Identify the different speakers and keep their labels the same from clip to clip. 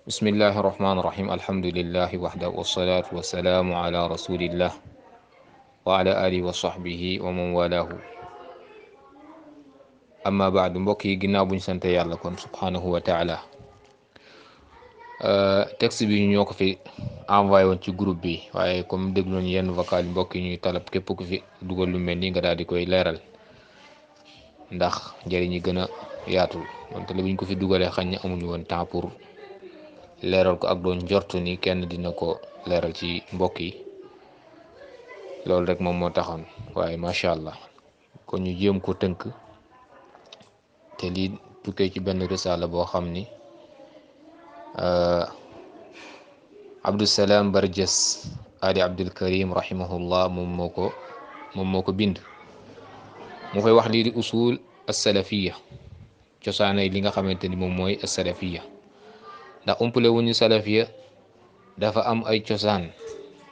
Speaker 1: bismillahi irrahmani irrahim alhamdulillahi wahda wassalatu wassalaamu ala rasulillah wa ala alihi wa sahbihi wa man walahu amma baadu mbokk yi ginnaaw buñ sante yàlla kon subhanahu wa taala texte bi ñoo ko fi envoyé woon ci groupe bi waaye comme déglu nañ yenn vocal yi mbokk yi ñuy talab képp ku fi dugal lu mel nii nga daal di koy leeral ndax njëriñ yi gën a yaatu donte la buñ ko fi dugalee xañ na amuñu woon temps pour leeral ko ak doon njortu ni kenn dina ko leeral ci mbokk yi loolu rek moom moo taxoon waaye macha allah kon ñu jéem ko tënk te lii tukkee ci benn risaala boo xam ni Abdusalaam Barjas Ali Abdul Karim rahimahullah moom moo ko bind mu fay wax lii di usul as-salafiyya cosaanay li nga xamante ni moom mooy as-salafiyya ndax umpale wuñu salafiya dafa am ay cosaan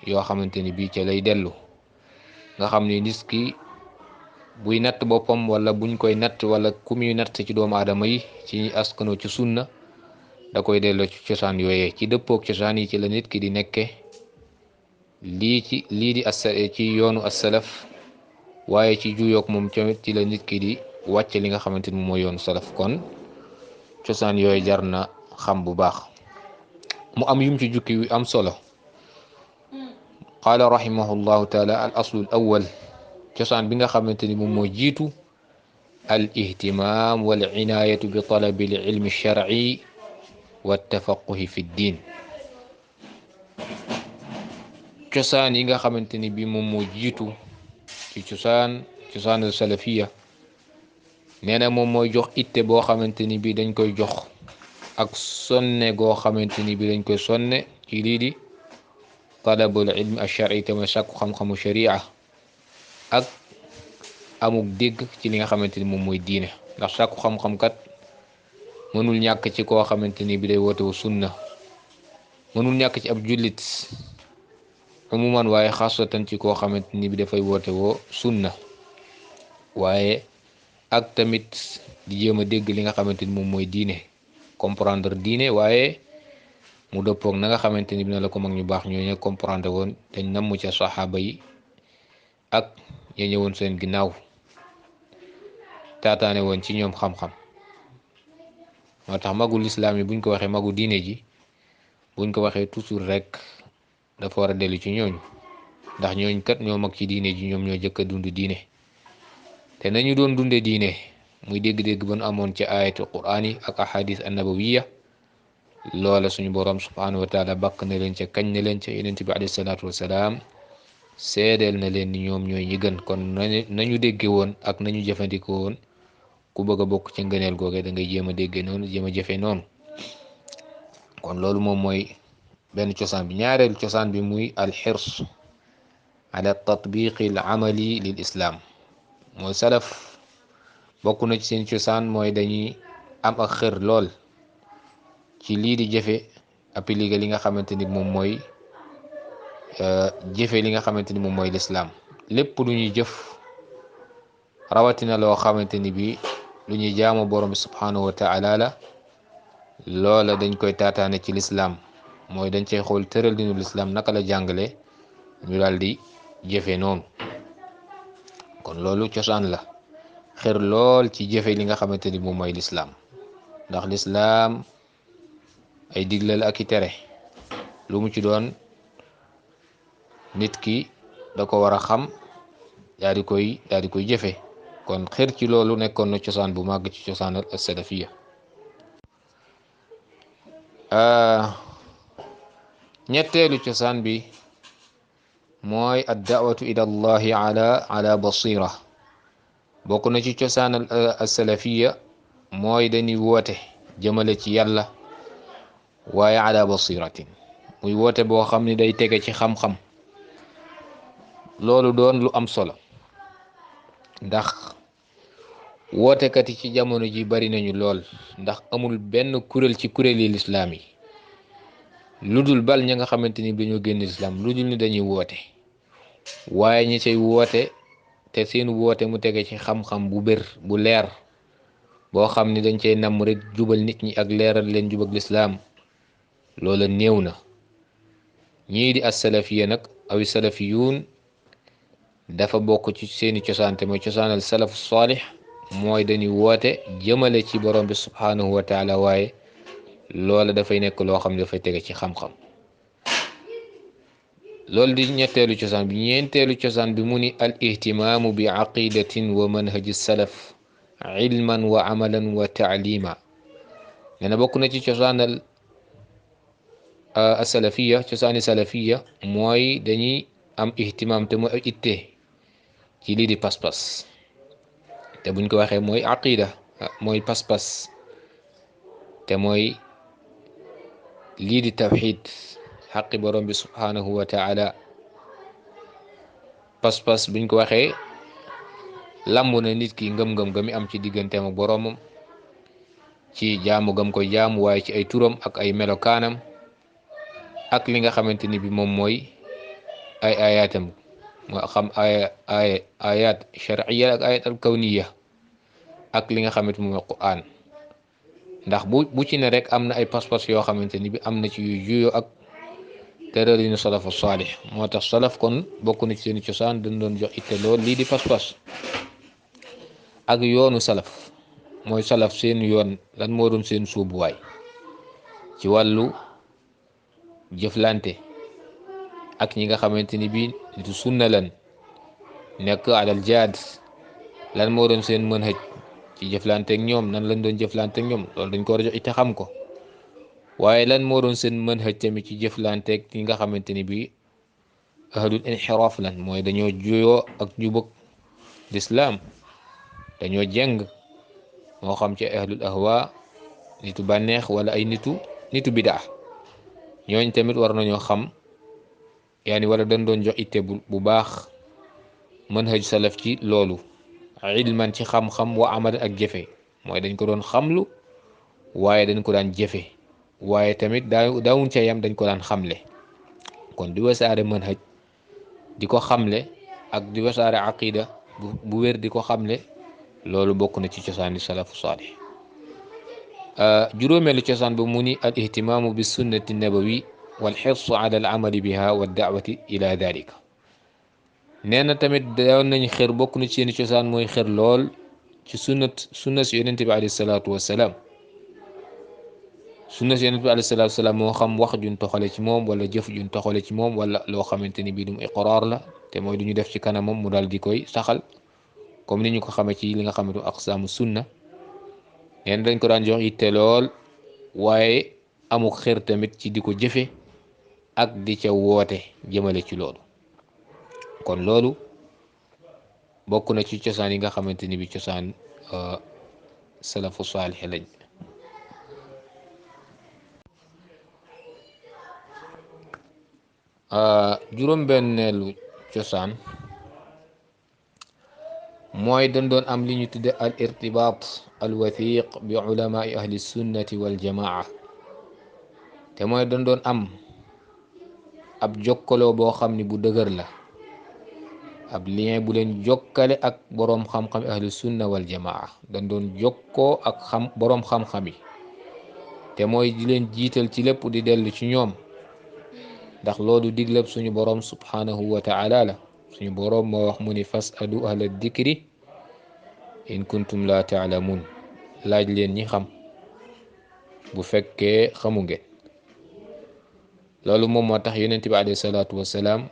Speaker 1: yoo xamante ni bii ca lay dellu nga xam ni nit ki buy natt boppam wala buñ koy natt wala ku muy natt ci doomu aadama yi ci askano ci sunna da koy delloo ci cosaan yooyee ci dëppook cosaan yi ci la nit ki di nekke lii di ci yoonu as-salaf waaye ci juyook moom tamit ci la nit ki di wàcc li nga xamante ni moom mooy yoonu salaf kon cosaan yooyu jar na xam bu baax mu am yum ci jukki wi am solo qaala rahimahullahu taala al aslu al awwal cosaan bi nga xamante ni moom moo jiitu al ihtimam wal inayatu bi talabi al ilmi shar'i wa tafaquhi fi ddin cosaan yi nga xamante ni bi moom moo jiitu ci cosaanu salafiya nee na moom mooy jox itte boo xamante ni bi dañ koy jox ak sonne goo xamante ni bi dañ koy sonne ci lii di talabul ilmi ash-shar'i te mooy sàkku xam-xamu sharia ak amuk dégg ci li nga xamante ni moom mooy diine ndax sàkku xam-xam kat mënul ñàkk ci koo xamante ni bi day wootewu sunna mënul ñàkk ci ab jullit umuman waaye xaasatan ci koo xamante ni bi dafay wootewoo sunna waaye ak tamit di jéem a dégg li nga xamante ni moom mooy diine comprendre diine waaye mu dëppoog na nga xamante ni bi na la ko mag ñu baax ñooñu comprendre woon dañ namm ca saxaaba yi ak ña ñëwoon seen ginnaaw taataane woon ci ñoom xam-xam moo tax magul islaam yi buñ ko waxee magu diine ji buñ ko waxee toujours rek dafa war a dellu ci ñooñu ndax ñooñ kat ñoo mag ci diine ji ñoom ñoo jëkk a dund diine te nañu doon dunde diine muy dégg-dégg ba nu amoon ci ayatu quraan yi ak ahadis annabawiya loola suñu borom subhanahu wa taala bakk na leen ca kañ na leen ca yonent bi alayhi salaatu wasalaam seedeel na leen ni ñoom ñooy ñi gën kon nañu dégge woon ak nañu jëfandikoo woon ku bëgg a bokk ci ngëneel googe da ngay jéem a dégge noonu jéem a jëfe noonu kon loolu moom mooy benn cosaan bi ñaareelu cosaan bi muy alxirs ala tatbiqi al amali lil islam mooy salaf bokk na ci seen cosaan mooy dañuy am ak xër lool ci lii di jëfe appliquer li nga xamante ni moom mooy jëfe li nga xamante ni moom mooy lislaam lépp lu ñuy jëf rawatina loo xamante ni bi lu ñuy jaamu borom bi subhanahu wa taala la loola dañ koy taataane ci lislaam mooy dañ cey xool tëral dinu lislaam naka la jàngale ñu daal di jëfe noonu kon loolu cosaan la xër lool ci jëfe li nga xamante ni moom mooy lislaam ndax lislaam ay diglal ak i tere lu mu ci doon nit ki da ko war a xam daal di koy jëfe kon xër ci loolu nekkoon na cosaan bu màgg ci cosaanal as-salafiyya ñetteelu cosaan bi mooy ad-da'watu ila allahi ala basira bokk na ci cosaanal as-salafiyya mooy dañuy woote jëmale ci yàlla waaye ala basiratin muy woote boo xam ni day tege ci xam-xam loolu doon lu am solo ndax wootekat yi ci jamono ji bari nañu lool ndax amul benn kuréel ci kuréeli lislaam yi lu dul bal ña nga xamante ni dañoo génn lislaam lu dul ni dañuy woote waaye ñi say woote te seen woote mu tege ci xam-xam bu bér bu leer boo xam ni dañ cey namm rek jubal nit ñi ak leeral leen jubag lislaam loola néew na. ñii di as-salafiya nag aw salafiyuun dafa bokk ci seeni cosaan te mooy cosaanal salafu saalix mooy dañuy woote jëmale ci borom bi subhaanahu wa taala, waaye loola dafay nekk loo xam ne dafay tege ci xam-xam. loolu di ñetteelu cosaan bi. ñeenteelu cosaan bi mu ni al ihtimaamu bi aqidatin wa manhaji salaf ilman wa amalan wa taalima. nee na bokk na ci cosaanal asalafiya, cosaani salafiya mooy dañuy am ihtimaam te mooy ak itte ci lii di pas-pas. te buñ ko waxee mooy aqida, mooy pas-pas, te mooy lii di tawxid xaqi borom bi subhanahu wa taala. pas-pas buñ ko waxee lamb na nit ki ngëm-ngëm ga mi am ci digganteem ak boromam, ci jaamu gam koy jaamu, waaye ci ay turam ak ay melokaanam, ak li nga xamante ni bi moom mooy ay ayatam, moo xam ayat shar'iyya ak ayat al kawniya, ak li nga xamante moom mooy Qur'an. ndax bu ci ne rek am na ay pas-pas yoo xamante ni bi am na ci yu juyoo ak tëralinu salafu saalix. moo tax salaf kon bokk na ci seeni cosaan dañ doon jox itte lool lii di pas-pas ak yoonu salaf. mooy salaf seen yoon lan moo doon seen suubuwaay ci wàllu jëflante ak ñi nga xamante ni bi nitu sunna lan nekk alal jaad, lan moo doon seen manhaj ci jëflante ak ñoom, nan lañ doon jëflante ak ñoom, loolu dañ ko war a jox itte xam ko. waaye lan moo doon seen manhaj tamit ci jëflante ak ñi nga xamante ni bi ahlul inxiraaf lan, mooy dañoo juyoo ak jubag lislaam, dañoo jeng, moo xam ci ahlul ahwa, nitu bànneex, wala ay nitu bidaa. ñooñ tamit war nañoo xam wala dañ doon jox itte bu baax manhaj salaf ci loolu, ilman ci xam-xam, wa amal ak jëfe, mooy dañ ko doon xamlu waaye dañ ko daan jëfe, waaye tamit daawuñ ca yam, dañ ko daan xamle. kon di wasaare manhaj di ko xamle ak di wasaare aqida bu wér di ko xamle, loolu bokk na ci cosaani salafu saalih. juróomeelu cosaan ba mu ni al ihtimaamu bi sunnati nabawi wal xirsu ala al amali biha wa daawati ila dalika. nee na tamit doon nañ xër, bokk na ci seeni cosaan mooy xër lool ci sunna si yonente bi alayhi salaatu wasalaam. sunna si yonente bi alayhi salaatu wasalaam moo xam wax juñ toxale ci moom, wala jëf juñ toxale ci moom, wala loo xamante ni bii dum iqraar la, te mooy du ñu def ci kanamam mu daal di koy saxal, comme ni ñu ko xamee ci li nga xamante aqsaamu sunna. neen dañ ko daan jox itte lool, waaye amuk xër tamit ci di ko jëfe ak di ca woote jëmale ci loolu. kon loolu bokk na ci cosaan yi nga xamante ni bi cosaan salafu saalix lañ. juróom-benneelu cosaan mooy dañ doon am li ñu tudde al irtibaat al wathiq bi ulamaai ahli sunnati wal jamaa. te mooy dañ doon am ab jokkaloo boo xam ni bu dëgër la, ab lien bu leen jokkale ak boroom xam-xam ahli sunna wal jamaa. dañ doon jokkoo ak boroom xam-xam yi, te mooy di leen jiital ci lépp, di dellu ci ñoom, ndax loolu diglab suñu boroom subhanahu wa taala la. suñu boroom moo wax mu ni fasalu ahla dikri in kuntum la taalamun, laaj leen ñi xam bu fekkee xamu ngeen. loolu moom moo tax yonent bi alayhi salaatu wasalaam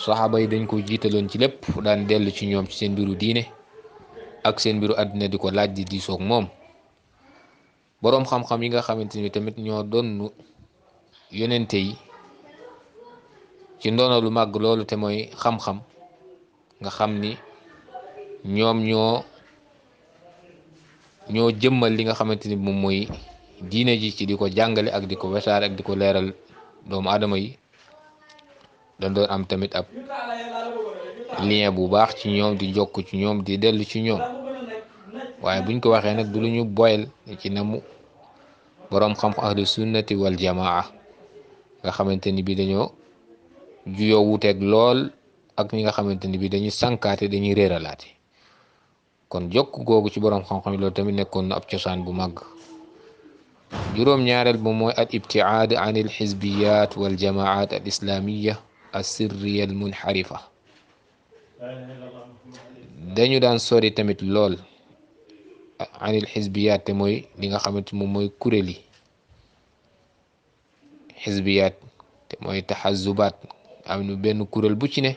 Speaker 1: saxaaba yi dañ ko jiitaloon ci lépp, daan dellu ci ñoom ci seen mbiru diine ak seen mbiru àddina, di ko laaj di diisoog moom. boroom xam-xam yi nga xamante ni tamit ñoo doon yonente yi ci ndono lu màgg loolu, te mooy xam-xam, nga xam ni ñoom ñoo jëmmal li nga xamante ni moom mooy diine ji ci di ko jàngale ak di ko wesaare ak di ko leeral doomu aadama yi. dañ doon am tamit ab lien bu baax ci ñoom, di jokk ci ñoom, di dellu ci ñoom. waaye buñ ko waxee nag du lu ñu boyal ci namu boroom xam-xam ahlu sunnati wal jamaa, nga xamante ni bi dañoo juyoo wuteeg lool ak ñi nga xamante ni bi dañuy sànkaate, dañuy réeralaate. kon jokk googu ci boroom xam-xam yi loolu tamit nekkoon na ab cosaan bu màgg. juróom-ñaareel ba mooy al ibtiaad an al xizbiyat wal jamaat al islamiya al sirriya al munxarifa. dañu daan sori tamit lool an al xizbiyat te mooy li nga xamante moom mooy kuréel yi xizbiyat te mooy taxazubaat am nu benn kuréel bu ci ne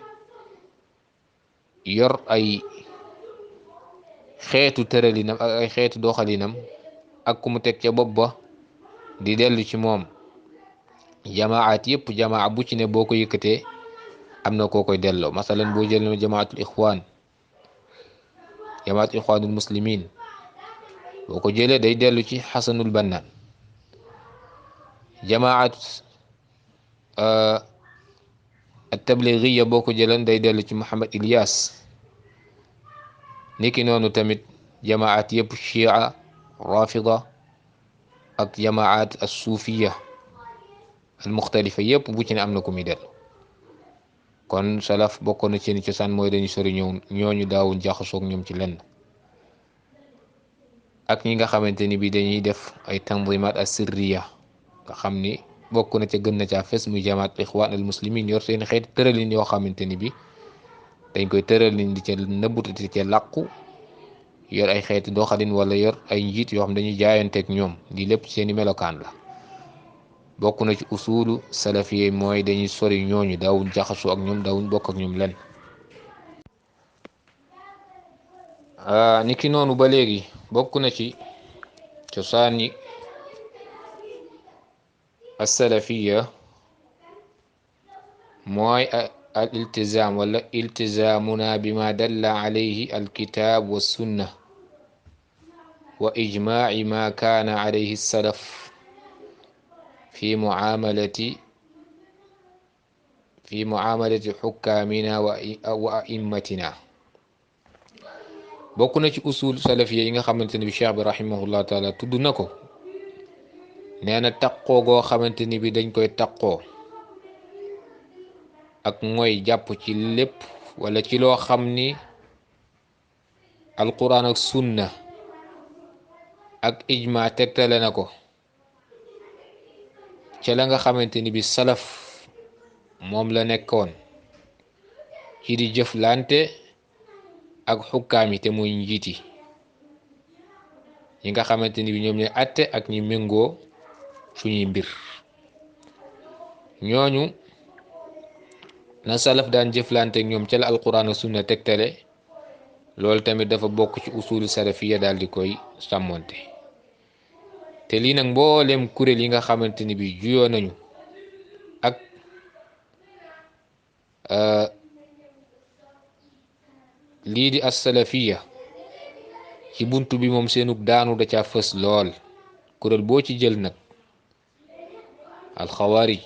Speaker 1: yor ay xeetu tëralinam ak ay xeetu doxalinam ak ku mu teg ca bopp ba di dellu ci moom. jamaat yëpp jamaa bu ci ne boo ko yëkkatee am na koo koy delloo. masalan boo jëlee jamaatul ixwaan jamaatul ixwaanul muslimin boo ko jëlee day dellu ci xasanul bannaan. jamaat at tabligiya boo ko jëleen day dellu ci Muhammad Ilyas. niki noonu tamit jamaat yëpp chia rafida ak jamaat as suufiya al muxtalifa yëpp bu ci ne am na ku muy dellu. kon salaf bokkoon na seen cosaan mooy dañu sori ñooñu daawuñ jaxasoog ñoom ci lenn. ak ñi nga xamante ni bi dañuy def ay tanzimat as sirriya nga xam ni bokk na ca gën na caa fes muy jamaat ixwaan al muslimin yor seen xeeti tëralin yoo xamante ni bi dañ koy tëralin di ca nëbbutu di ca làqu yor ay xeeti doxalin wala yor ay njiit yoo xam dañuy jaayanteeg ñoom di lépp seeni melokaan la. bokk na ci usulu salafiye mooy dañuy sori ñooñu daawuñ jaxasu ak ñoom daawuñ bokk ak ñoom len. niki noonu ba léegi bokk na ci cosaani as-salafiya mooy al iltizaam wala iltizaamuna bima dalla alayhi alkitab wa sunna wa ijmaaci ma kaana alayhi salaf fi mucamalati xukkaamina wa aimmatina. bokk na ci usul salafiya yi nga xamante ne bi cheikh bi rahimahullah taala tudd na ko. nee na taqoo goo xamante ni bi dañ koy taqoo ak mooy jàpp ci lépp wala ci loo xam ni alquran ak sunna ak ijma tegtale na ko ca la nga xamante ni bi salaf moom la nekkoon ci di jëflante ak xukkaam yi te muy njiit yi ñi nga xamante ni bi ñoom ñooy atte ak ñi méngoo suñuy mbir. ñooñu na salaf daan jëflante ak ñoom ca la alquran ak sunna tegtale loolu tamit dafa bokk ci usulu salafiya daal di koy sàmmonte. te lii nag mbooleem kuréel yi nga xamante ni bi juyoo nañu ak lii di as-salafiya ci buntu bi moom seenug daanu da ca fës lool. kuréel boo ci jël nag alxawaarij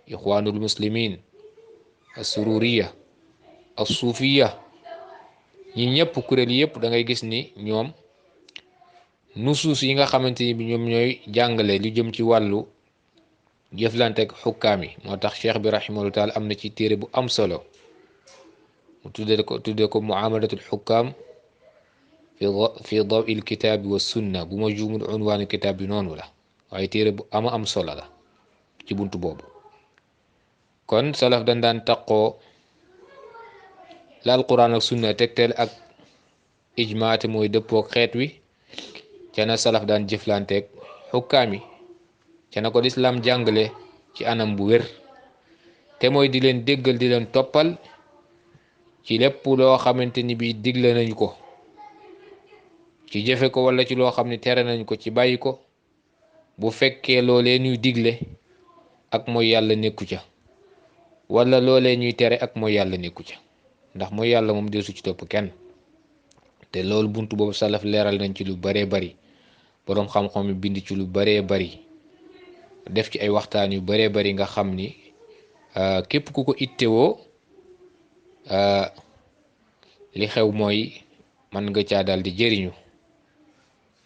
Speaker 1: ixwaanul muslimin assururiya assuufiya ñi ñëpp kuréel yëpp da ngay gis ni ñoom nusuus yi nga xamante ni bi ñoom ñooy jàngale lu jëm ci wàllu jëflante ak xukkaam yi. moo tax cheikh bi rahimahullah taala am na ci téere bu am solo mu tuddee ko muamalatul xukkaam fi dawi il kitaabi wa sunna. bu ma juumul unwaanu kitaab bi noonu la waaye téere bu ama am solo la ci buntu boobu. kon salaf dañ daan taqoo la alquran ak sunna tegteel ak ijmaate mooy dëppook xeet wi ca na salaf daan jëflanteeg xukkaam yi ca na ko lislaam jàngale ci anam bu wér te mooy di leen déggal di leen toppal ci lépp loo xamante ni bi digle nañ ko ci jëfe ko wala ci loo xam ne tere nañ ko ci bàyyi ko bu fekkee loolee ñuy digle ak mooy yàlla nekku ca wala loolee ñuy tere ak mooy yàlla nekku ca. ndax mooy yàlla moom deesu ci topp kenn te loolu buntu boobu salaf leeral nañ ci lu baree bari. boroom xam-xam yi bind ci lu baree bari def ci ay waxtaan yu baree bari nga xam ni képp ku ko ittewoo li xew mooy man nga caa daal di jëriñu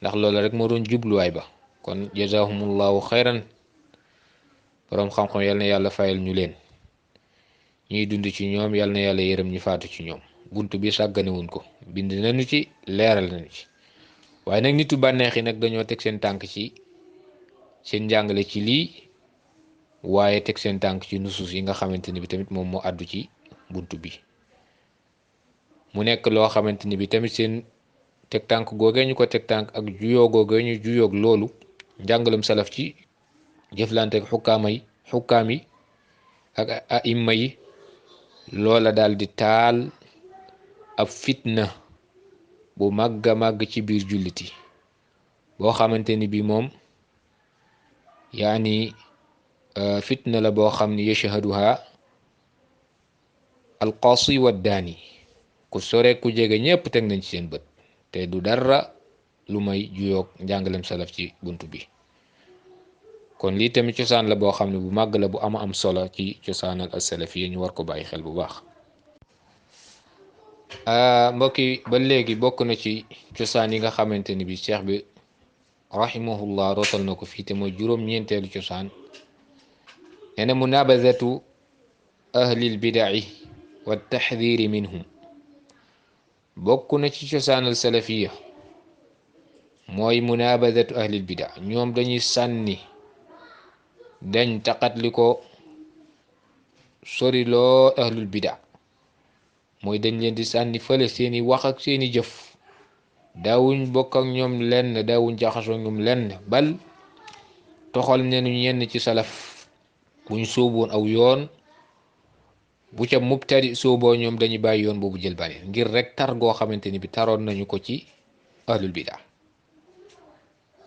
Speaker 1: ndax loolu rek moo doon jubluwaay ba. kon jazahumullahu xayran boroom xam-xam yal na yàlla fayal ñu leen. ñuy dund ci ñoom yal na yàlla yërëm ñu faatu ci ñoom. buntu bi sàgganewuñ ko bind nañu ci leeral nañu ci waaye nag nitu bànneex yi nag dañoo teg seen tànk ci seen njàngale ci lii waaye teg seen tànk ci nusuus yi nga xamante ni bi tamit moom moo àddu ci buntu bi mu nekk loo xamante ni bi tamit seen teg tànk googee ñu ko teg tànk ak juyoo googee ñu juyoog loolu njàngalem salaf ci jëflante ak xukkaam yi ak aimma yi loola daal di taal ab fitna bu màgg a màgg ci biir julliti boo xamante ni bi moom yaani fitna la boo xam ni yashhaduha alqaasi wa daani ku sore ku jege ñépp teg nañ ci seen bët te du dara lu may juyoog njàngalem salaf ci buntu bi kon lii tamit cosaan la boo xam ne bu màgg la bu ama am solo ci cosaanal as-salafiyya ñu war ko bàyyi xel bu baax mbokki ba léegi bokk na ci cosaan yi nga xamante ni bi cheikh bi rahimahullah rootal na ko fii te mooy juróom-ñeenteelu cosaan nee na munabazatu ahlil bidaci wa taxdiri minhum bokk na ci cosaanal salafiyya mooy munabazatu ahlil bida ñoom dañuy sànni dañ taqatli ko sori loo ahlul bida mooy dañ leen di sànni fële seeni wax ak seeni jëf daawuñ bokk ak ñoom lenn daawuñ jaxasoo ñoom lenn bal toxal nenu ñenn ci salaf buñ sóoboon aw yoon bu ca mubtadi sóoboo ñoom dañuy bàyyi yoon boobu jël bari ngir rek tar goo xamante ni bi taroon nañu ko ci ahlul bida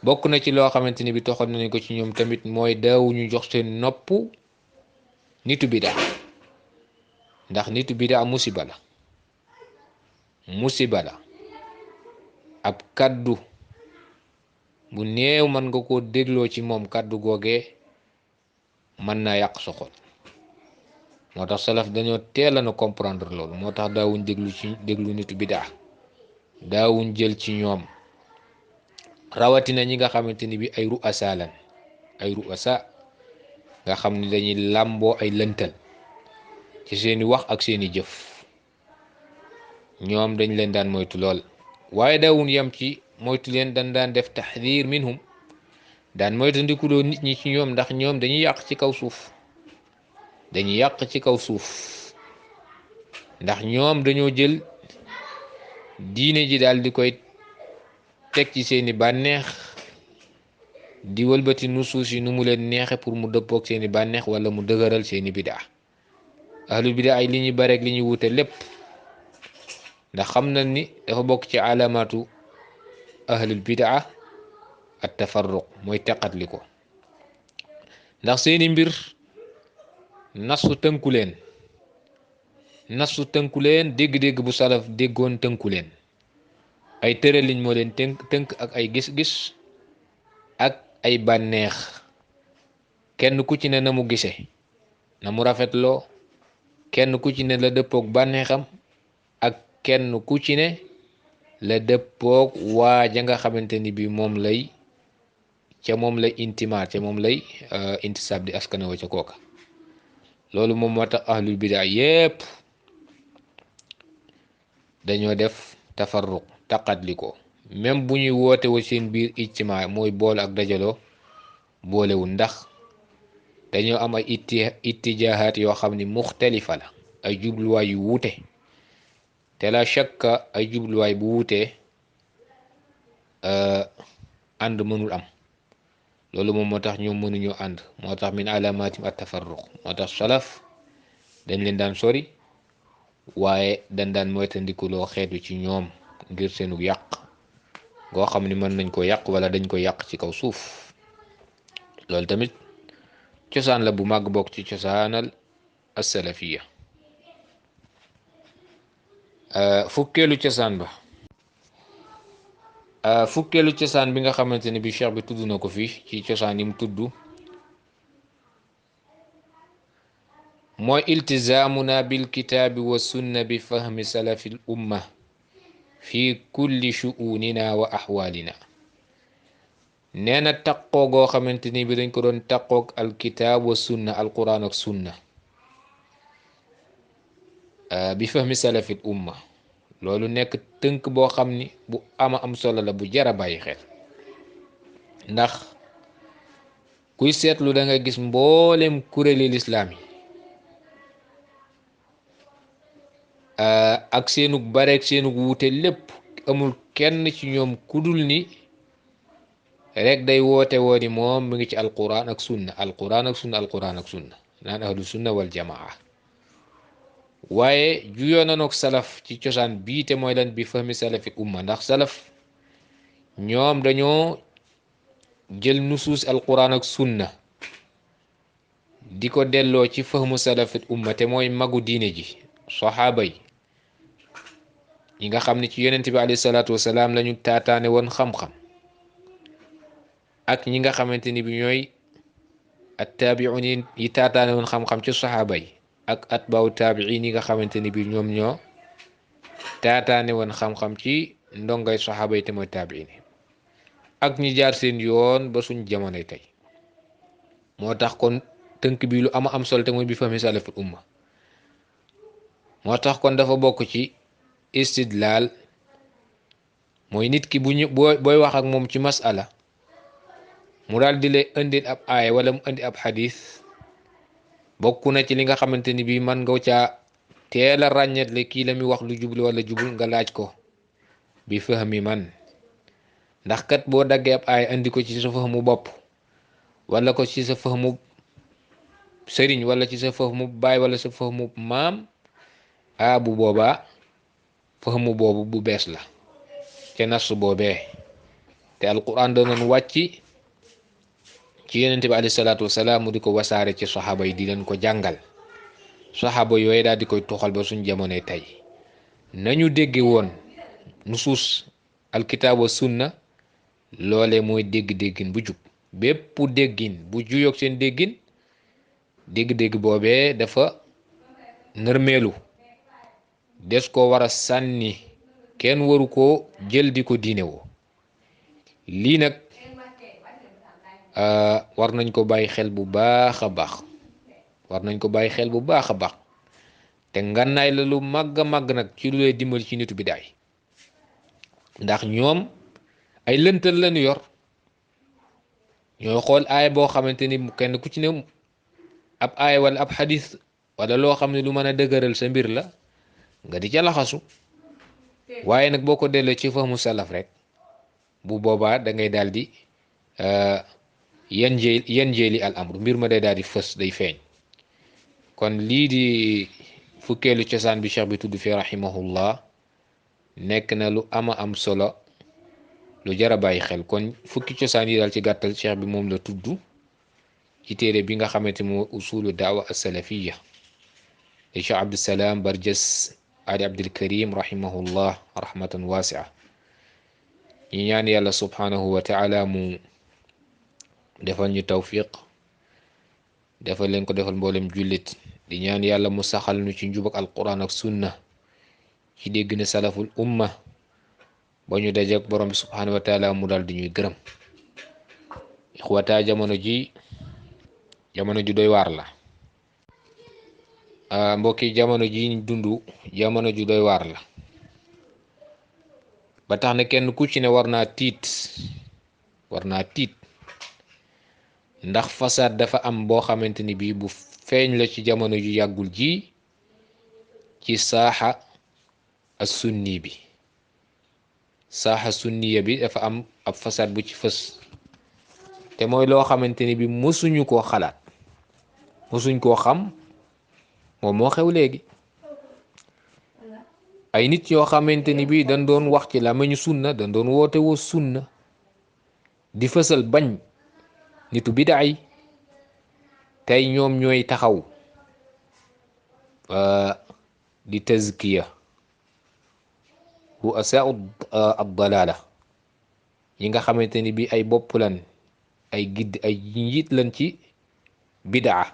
Speaker 1: bokk na ci loo xamante ni bi toxal nañu ko ci ñoom tamit mooy daawuñu jox seen nopp nitu bida ndax nitu bida musiba la ab kaddu bu néew mën nga koo dégloo ci moom kaddu googee mën naa yàq sa xol moo tax salaf dañoo teel na comprendre loolu moo tax daawuñ déglu nitu bida daawuñ jël ci ñoom rawatina ñi nga xamante ni bi ay ru'asa lan ay ru'asa nga xam ni dañuy làmboo ay lëntal ci seeni wax ak seeni jëf ñoom dañ leen daan moytu lool waaye daawuñ yam ci moytu leen dañ daan def taxdir minhum daan moytu ndikuloo nit ñi ci ñoom ndax ñoom dañuy yàq ci kaw suuf ndax ñoom dañoo jël diine ji daal di koy teg ci seeni bànneex di wëlbati nusuus yi nu mu leen neexe pour mu dëppook seeni bànneex wala mu dëgëral seeni bidaa ahlul bidaa ay li ñuy bareek li ñuy wute lépp ndax xam nañ ni dafa bokk ci alamatu ahlul bidaa at tafarruq mooy teqatli ko ndax seeni mbir nasu tënku leen dégg-dégg bu salaf déggoon tënku leen ay tëraliñ moo leen tënk ak ay gis-gis ak ay bànneex kenn ku ci ne na mu gise na mu rafetloo kenn ku ci ne la dëppook bànneexam ak kenn ku ci ne la dëppook waa ja nga xamante ni bi moom lay intimaat ca moom lay intisab di askanawa ca kooka loolu moom moo tax ahlul bidaa yépp dañoo def tafarruq taqatli ko même bu ñuy woote wa seen biir ijtimaa mooy boole ak dajaloo boolewul ndax dañoo am ay ittijahaat yoo xam ni muxtalifa la ay jubluwaay yu wuute te la shakka ay jubluwaay bu wuutee ànd mënul am loolu moom moo tax ñoom mënuñoo ànd moo tax min alamatim at tafarruq moo tax salaf dañ leen daan sori waaye dañ daan moytandikuloo xeetu ci ñoom ngir seenu yàq goo xam ni mën nañ ko yàq wala dañ ko yàq ci kaw suuf loolu tamit cosaan la bu màgg bokk ci cosaanal as-salafiyya fukkeelu cosaan bi nga xamante ne bi cheikh bi tudd na ko fii ci cosaan yi mu tudd mooy iltizaamuna bil kitaabi wa sunna bi fahmi salafil umma fi kulli shu'unina wa ahwalina nee na taqoo goo xamante ni bi dañ ko doon taqoog alkitaab wa sunna alquran ak sunna bi fahmi salafil umma loolu nekk tënk boo xam ni bu ama am solo la bu jara bàyyi xel ndax kuy seetlu da nga gis mboolem kuréeli lislaam yi ak seenug bareek seenug wuute lépp amul kenn ci ñoom kudul ni rek day woote woo ni moom mu ngi ci alquran ak sunna alquran ak sunna alquran ak sunna naan ahlu sunna wal jamaa waaye juyoo nanoog salaf ci cosaan bii te mooy lan bi fahmi salafi umma ndax salaf ñoom dañoo jël nusuus alquran ak sunna di ko delloo ci fahmu salafi umma te mooy magu diine ji saxaaba yi ñi nga xam ne ci yonent bi alayhi salaatu wasalaam lañu taataane woon xam-xam ak ñi nga xamante ni bi ñooy attaabi'un yi taataane woon xam-xam ci saxaaba yi ak atbaaw taabi'in yi nga xamante ni bi ñoom ñoo taataane woon xam-xam ci ndongay saxaaba yi te mooy taabi'in ak ñi jaar seen yoon ba suñ jamonoy tey moo tax kon tënk bi lu ama am solo te mooy bi fahmi salaful umma moo tax kon dafa bokk ci istidlaal mooy nit ki bu ñu booy wax ak moom ci masala mu daal di lay indil ab aaya wala mu indi ab xadis bokk na ci li nga xamante ni bii man nga caa teel a ràññetle kii la muy wax lu jublu wala jubul nga laaj ko bi fahmi man ndax kat boo daggee ab aaya indi ko ci sa fahmu bopp wala ko ci sa fahmu sëriñ wala ci sa fahmu baay wala sa fahmu maam bu boobaa fahmu boobu bu bees la ca nas boobee te alquran doonoon wàcc ci yonente bi alayhi salaatu wasalaam mu di ko wasaare ci saxaaba yi di leen ko jàngal saxaaba yooyu daal di koy tuxal ba suñ jamonoy tey nañu dégge woon nusuus alkitaab wa sunna loole mooy dégg-déggin bu jub bépp déggin bu juyoog seen déggin dégg-dégg boobee dafa nërmeelu des ko war a sànni kenn waru koo jël di ko diine woo lii nag war nañ ko bàyyi xel bu baax a baax te ngànnaay la lu màgg a màgg nag ci lu lay dimbali ci nitu bidaay ndax ñoom ay lëntal lañu yor ñooy xool aaya boo xamante ni kenn ku ci ne ab aaya wala ab xadis wala loo xam ne lu mën a dëgëral sa mbir la nga di ca laxasu waaye nag boo ko delloo ci fahmu salaf rek bu boobaa da ngay daal di yan jeeli al amru mbir ma day daal di fës day feeñ kon lii di fukkeelu cosaan bi cheikh bi tudd fi rahimahullah nekk na lu ama am solo lu jara bàyyi xel kon fukki cosaan yi daal ci gàttal cheikh bi moom la tudd ci téere bi nga xamante moo usulu daawa as-salafiyya li cheikh abdusalaam barjas ali abdulkarim rahimahullah rahmatan wasia ñi ñaan yàlla subhanahu wa taala mu defal ñu tawfiq defal leen ko defal mboolem jullit di ñaan yàlla mu saxal nu ci njubak alquran ak sunna ci dégg na salaful umma ba ñu dajeek borom bi subhanahu wa taala mu dal di ñuy gërëm ixwata jamono ju doy waar la mbokki jamono ji dundu jamono ju doy waar la ba tax na kenn ku ci ne war naa tiit ndax fasaad dafa am boo xamante ni bii bu feeñ la ci jamono ju yàggul ji ci saaxa as-sunni bi saaxa sunniya bi dafa am ab fasaad bu ci fës te mooy loo xamante ni bi mësuñu koo xalaat mësuñ koo xam moom moo xew léegi ay nit yoo xamante ni bi dañ doon wax ci làmmiñu sunna dañ doon woote woo sunna di fësal bañ nitu bidaay tey ñoom ñooy taxaw di tazkiya ru'asaa ad-dalaala ñi nga xamante ni bi ay bopp lan ay gidd ay njiit lan ci bidaa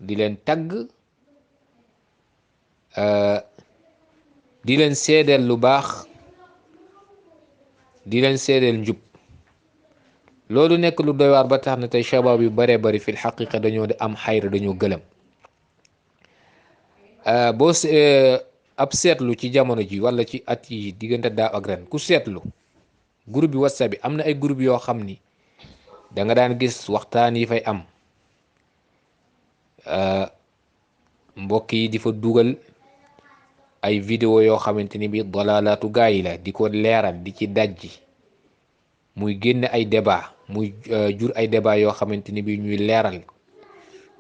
Speaker 1: di leen tagg di leen seedeel lu baax di leen seedeel njub loolu nekk lu doy waar ba tax na tey shabaab yu baree bari fil xaqiqa dañoo di am xayra dañoo gëlëm boo ab seetlu ci jamono ji wala ci at yi diggante daaw ak ren ku seetlu groupe bi whatsapp bi am na ay groupe yoo xam ni da nga daan gis waxtaan yi fay am mbokk yi di fa dugal ay vidéo yoo xamante ni bi dalalaatu gaa yi la di ko leeral di ci dajji muy génn ay débat muy jur ay débat yoo xamante ni bi ñuy leeral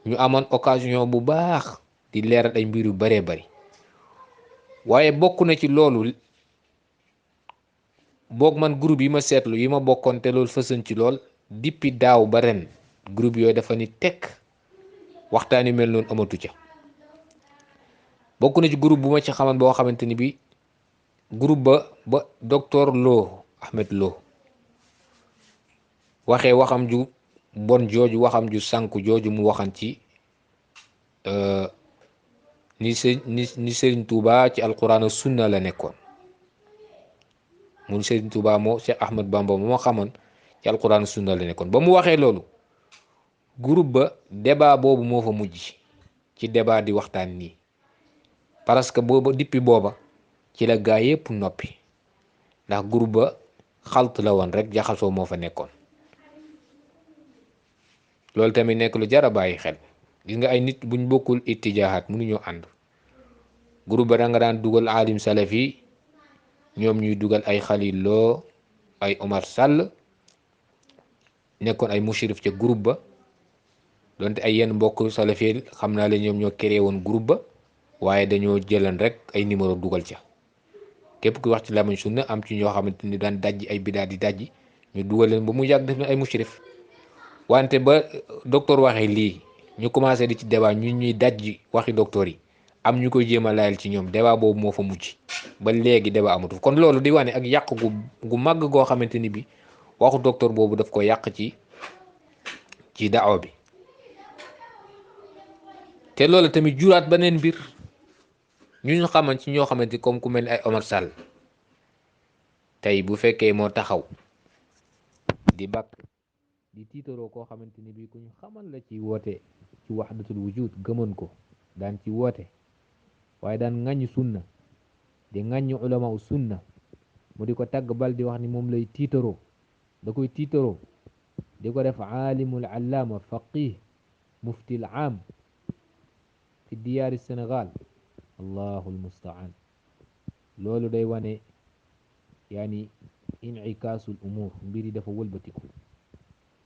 Speaker 1: ñu amoon occasion bu baax di leeral ay mbir yu baree bari waaye bokk na ci loolu boog man groupe yi ma seetlu yi ma bokkoon te loolu fësan ci lool depuis daaw ba ren groupe yooyu dafa ni tekk waxtaan yu mel noonu amatu ca bokk na ci groupe bu ma ci xaman boo xamante ni bi groupe ba docteur Lo Ahmed Lo waxee waxam ju bon jooju waxam ju sànku jooju mu waxan ci ni Serigne Touba ci alquran sunna la nekkoon mun Serigne Touba moo Cheikh Ahmed Bamba moo xamoon ci alquran sunna la nekkoon ba mu waxee loolu groupe ba débat boobu moo fa mujj ci débat di waxtaan nii parce que booba depuis booba ci la gaa yépp noppi ndax groupe ba xalt la woon rek jaxasoo moo fa nekkoon loolu tamit nekk lu jar a bàyyi xel gis nga ay nit buñ bokkul ittijaahaat mënuñoo ànd groupe ba da nga daan dugal aalim salafi ñoom ñuy dugal ay Xalil Lo ay Omar Sall nekkoon ay mushrif ca groupe ba donte ay yenn mbokk salafi xam naa leen ñoom ñoo créé woon groupe ba waaye dañoo jëlan rek ay numéro dugal ca képp ku wax ci lamañ sunna am ci ñoo xamante ni daan dajji ay bidaa di dajji ñu dugal leen ba mu yàgg def na ay mushrif wante ba docteur waxee lii ñu commencé di ci débat ñuy dajji waxi docteur yi am ñu koy jéem a layal ci ñoom débat boobu moo fa mujj ba léegi débat amatu kon loolu di wane ak yàq gu màgg goo xamante ni bi waxu docteur boobu daf ko yàq ci daawa bi te loolu tamit juraat beneen mbir ñu xaman ci ñoo xamante comme ku mel ni ay Omar Sall tey bu fekkee moo taxaw di bàkk di tiitaroo koo xamante ni bii ku ñu xamal la ci woote ci wahdatul wujud gëmoon ko daan ci woote waaye daan ŋàññ sunna di ŋàññ ulama u sunna mu di ko tàgg bal di wax ni moom lay tiitaroo da koy tiitaroo di ko def aalimul allaama faqih muftil aam fi diyaari Sénégal allahu almustaan loolu day wane yaani incikaasul umur mbir yi dafa wëlbatiku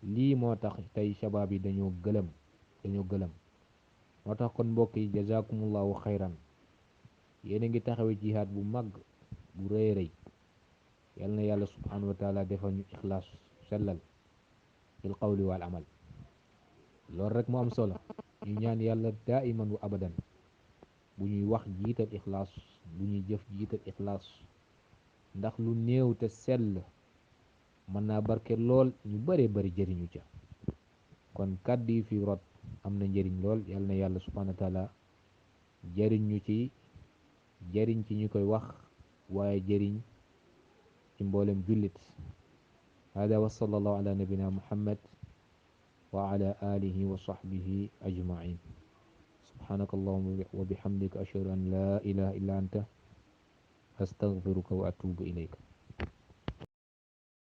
Speaker 1: lii moo tax tey shabaab yi dañoo gëlëm moo tax kon mbokk yi jazakumullahu xayran yéen a ngi taxawe jihaad bu mag bu rëy rëy yal na yàlla subhanahu wa taala defal ñu ixlaas sellal fil qawli wal amal loolu rek mu am solo ñu ñaan yàlla daiman wa abadan bu ñuy wax jiital ixlaas bu ñuy jëf jiital ixlaas ndax lu néew te sell mën naa barke lool ñu bëree bëri jëriñu ca kon kàddu yi fi rot am na njëriñ lool yal na yàlla subhanahu wa taala jëriñ ñu ci jëriñ ci ñu koy wax waaye jëriñ ci mboolem jullit hada wa sallallahu ala nabina muhammad wa ala alihi wa sahbihi ajmain subhanaka allahumma wa bihamdika ashhadu an la ilaha illa anta astaghfiruka wa atubu ilayka